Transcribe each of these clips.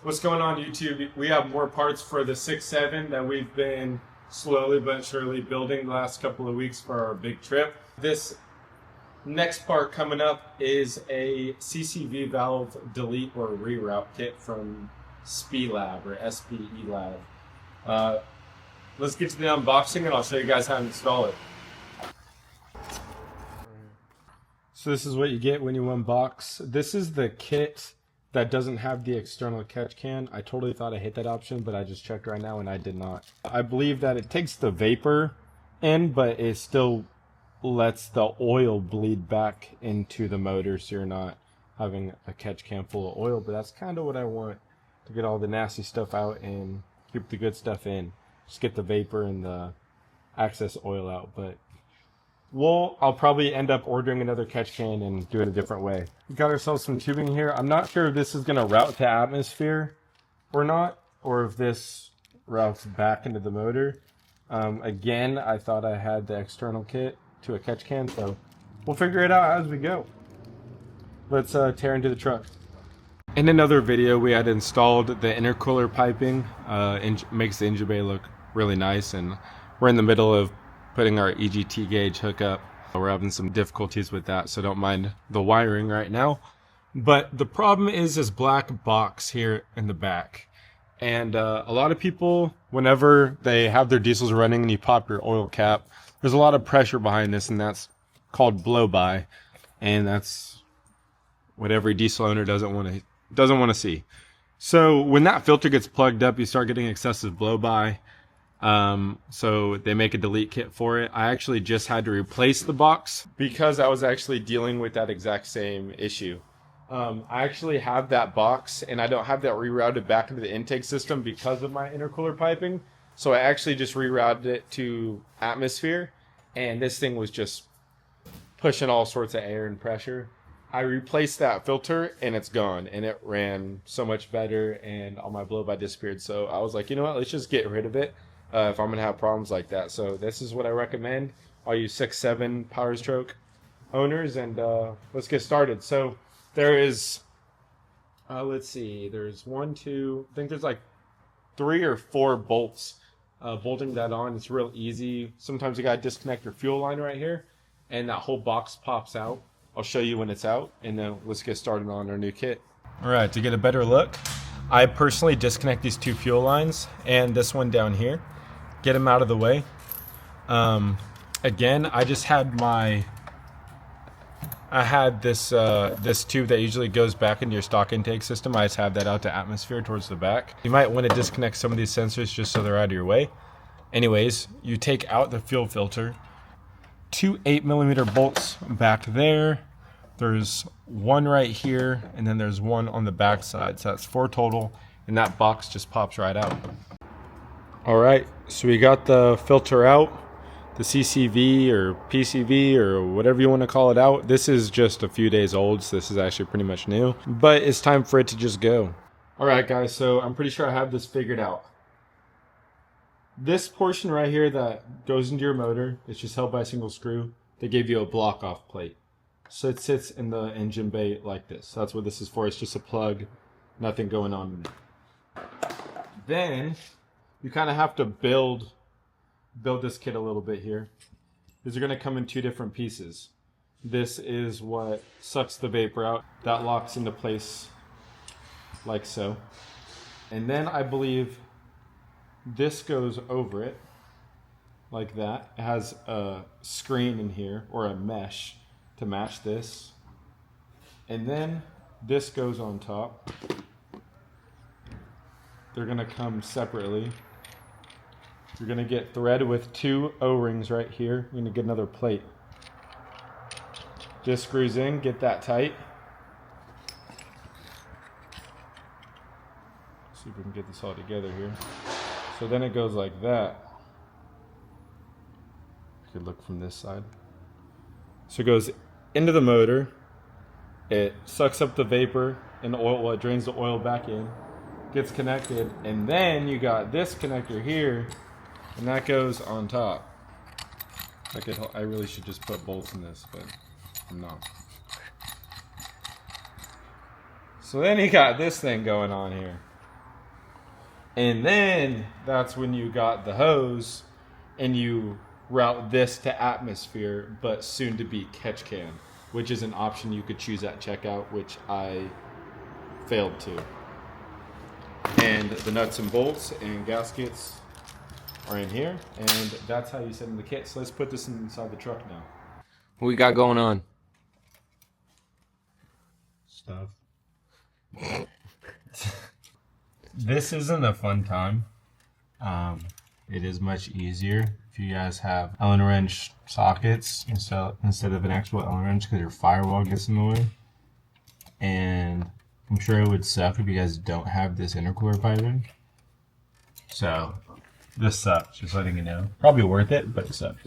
What's going on, YouTube? We have more parts for the 6.7 that we've been slowly but surely building the last couple of weeks for our big trip. This next part coming up is a CCV valve delete or reroute kit from spelab or spelab. Let's get to the unboxing and I'll show you guys how to install it. So this is what you get when you unbox. This is the kit that doesn't have the external catch can. I totally thought I hit that option, but I just checked right now and I did not. I believe that it takes the vapor in, but it still lets the oil bleed back into the motor, so you're not having a catch can full of oil. But that's kind of what I want, to get all the nasty stuff out and keep the good stuff in. Just get the vapor and the excess oil out. But I'll probably end up ordering another catch can and do it a different way. We got ourselves some tubing here. I'm not sure if this is going to route to atmosphere or not, or if this routes back into the motor. Again, I thought I had the external kit to a catch can, so we'll figure it out as we go. Let's tear into the truck. In another video, we had installed the intercooler piping. Makes the engine bay look really nice, and we're in the middle of putting our EGT gauge hookup. We're having some difficulties with that, so don't mind the wiring right now. But the problem is this black box here in the back. And a lot of people, whenever they have their diesels running and you pop your oil cap, there's a lot of pressure behind this, and that's called blow-by. And that's what every diesel owner doesn't want to see. So when that filter gets plugged up, you start getting excessive blow-by. So they make a delete kit for it. I actually just had to replace the box because I was actually dealing with that exact same issue. I actually have that box and I don't have that rerouted back into the intake system because of my intercooler piping. So I actually just rerouted it to atmosphere, and this thing was just pushing all sorts of air and pressure. I replaced that filter and it's gone, and it ran so much better and all my blow-by disappeared. So I was like, you know what, let's just get rid of it if I'm going to have problems like that. So this is what I recommend all you 6.7 Powerstroke owners, and let's get started. So there is, let's see, there's one, two, I think there's like 3 or 4 bolts bolting that on. It's real easy. Sometimes you got to disconnect your fuel line right here, and that whole box pops out. I'll show you when it's out, and then let's get started on our new kit. All right, to get a better look, I personally disconnect these 2 fuel lines and this one down here. Get them out of the way. Again, I just had this tube that usually goes back into your stock intake system. I just have that out to atmosphere towards the back. You might want to disconnect some of these sensors just so they're out of your way. Anyways, you take out the fuel filter. 2 8mm bolts back there. There's 1 right here, and then there's 1 on the back side. So that's 4 total, and that box just pops right out. All right, so we got the filter out, the CCV or PCV or whatever you want to call it out. This is just a few days old, so this is actually pretty much new, but it's time for it to just go. All right, guys, so I'm pretty sure I have this figured out. This portion right here that goes into your motor, it's just held by a single screw. They gave you a block off plate. So it sits in the engine bay like this. So that's what this is for. It's just a plug, nothing going on in it. Then you kind of have to build this kit a little bit here. These are going to come in 2 different pieces. This is what sucks the vapor out. That locks into place like so. And then I believe this goes over it like that. It has a screen in here, or a mesh to match this. And then this goes on top. They're going to come separately. You're going to get thread with 2 O-rings right here. You're going to get another plate. Just screws in, get that tight. See if we can get this all together here. So then it goes like that. You could look from this side. So it goes into the motor. It sucks up the vapor and the oil. Well, it drains the oil back in. Gets connected, and then you got this connector here, and that goes on top. I really should just put bolts in this, but I'm not. So then you got this thing going on here. And then that's when you got the hose and you route this to atmosphere, but soon to be catch can, which is an option you could choose at checkout, which I failed to. And the nuts and bolts and gaskets are in here, and that's how you set in the kit. So let's put this inside the truck now. What we got going on? Stuff. This isn't a fun time. It is much easier if you guys have Allen wrench sockets instead of an actual Allen wrench, because your firewall gets in the way. And I'm sure it would suck if you guys don't have this intercooler piping. So this sucks, just letting you know. Probably worth it, but it sucks.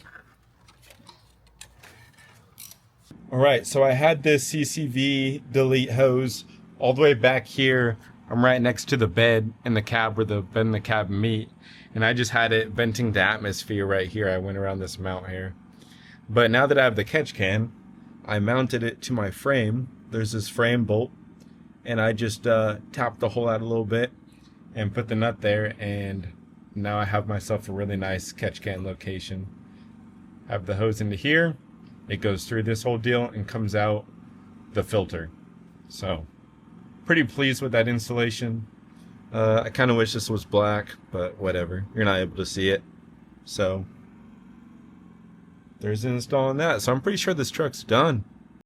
Alright, so I had this CCV delete hose all the way back here. I'm right next to the bed in the cab where the bed and the cab meet. And I just had it venting to atmosphere right here. I went around this mount here. But now that I have the catch can, I mounted it to my frame. There's this frame bolt. And I just tapped the hole out a little bit and put the nut there. And now I have myself a really nice catch can location. I have the hose into here. It goes through this whole deal and comes out the filter. So, pretty pleased with that installation. I kind of wish this was black, but whatever. You're not able to see it. So, there's installing that. So I'm pretty sure this truck's done.